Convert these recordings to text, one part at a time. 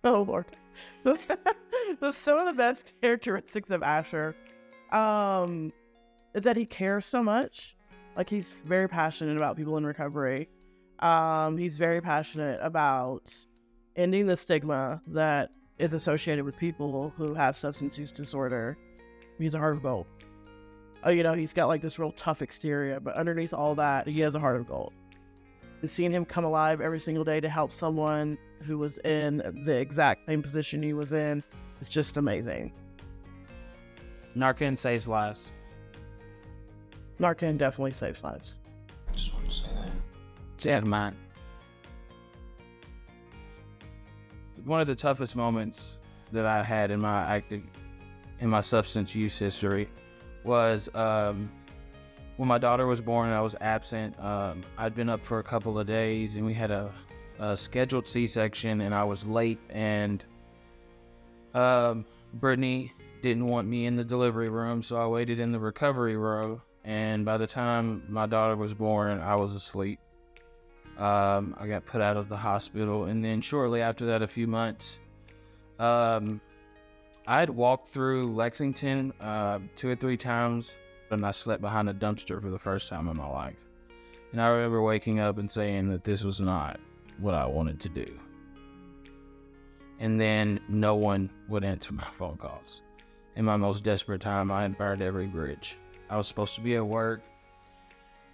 Oh Lord. Some of the best characteristics of Asher is that he cares so much. Like, he's very passionate about people in recovery. He's very passionate about ending the stigma that is associated with people who have substance use disorder. He's a heart of gold. He's got like this real tough exterior, but underneath all that, he has a heart of gold. And seeing him come alive every single day to help someone who was in the exact same position he was in is just amazing. Narcan saves lives. Narcan definitely saves lives. I just want to say that. Yeah, mine. One of the toughest moments that I had in my substance use history was when my daughter was born and I was absent. I'd been up for a couple of days and we had a scheduled C-section and I was late, and Brittney didn't want me in the delivery room, so I waited in the recovery room, and by the time my daughter was born, I was asleep. I got put out of the hospital, and then shortly after that, a few months, I had walked through Lexington 2 or 3 times, and I slept behind a dumpster for the first time in my life. And I remember waking up and saying that this was not what I wanted to do. And then no one would answer my phone calls. In my most desperate time, I had burned every bridge. I was supposed to be at work,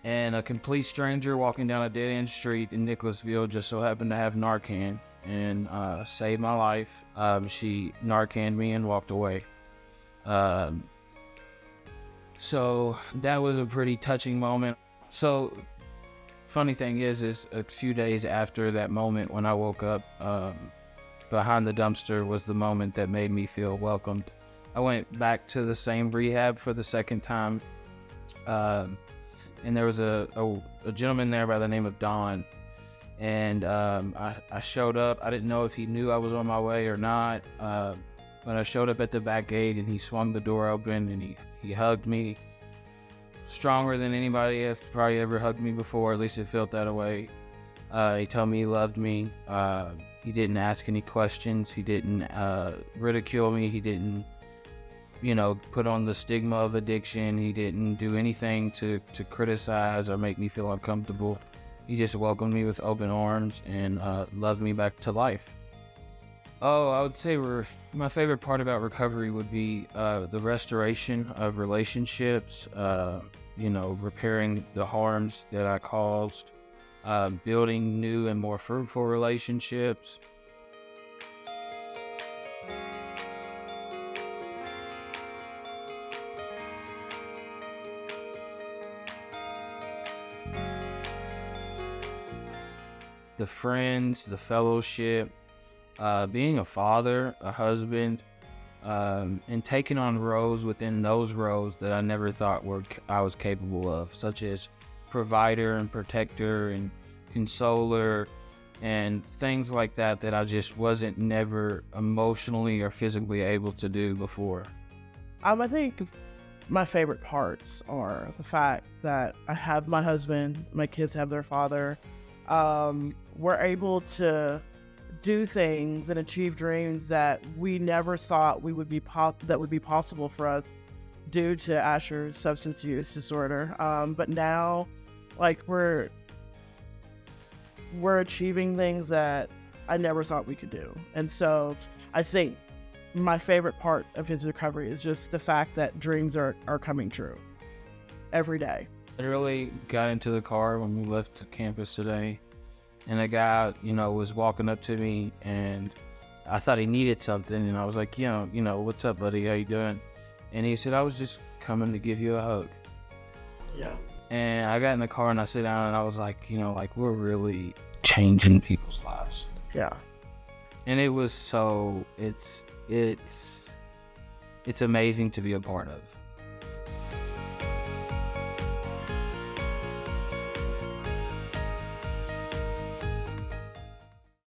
and a complete stranger walking down a dead-end street in Nicholasville just so happened to have Narcan and saved my life. She Narcaned me and walked away. So that was a pretty touching moment. So funny thing is a few days after that moment when I woke up behind the dumpster was the moment that made me feel welcomed. I went back to the same rehab for the second time, and there was a gentleman there by the name of Don, and I showed up. I didn't know if he knew I was on my way or not, but I showed up at the back gate and he swung the door open and he hugged me stronger than anybody has probably ever hugged me before. At least it felt that way. He told me he loved me. He didn't ask any questions. He didn't ridicule me. He didn't, put on the stigma of addiction. He didn't do anything to criticize or make me feel uncomfortable. He just welcomed me with open arms and loved me back to life. Oh, I would say my favorite part about recovery would be the restoration of relationships, repairing the harms that I caused, building new and more fruitful relationships. The friends, the fellowship, being a father, a husband, and taking on roles within those roles that I never thought I was capable of, such as provider and protector and consoler and things like that I just wasn't never emotionally or physically able to do before. I think my favorite parts are the fact that I have my husband, my kids have their father. We're able to do things and achieve dreams that we never thought would be possible for us due to Asher's substance use disorder. But now, we're achieving things that I never thought we could do. And so I think my favorite part of his recovery is just the fact that dreams are coming true every day. I really got into the car when we left campus today, and a guy, was walking up to me, and I thought he needed something, and I was like, what's up, buddy? How you doing? And he said, I was just coming to give you a hug. Yeah. And I got in the car and I sat down and I was like, we're really changing people's lives. Yeah. And it was it's amazing to be a part of.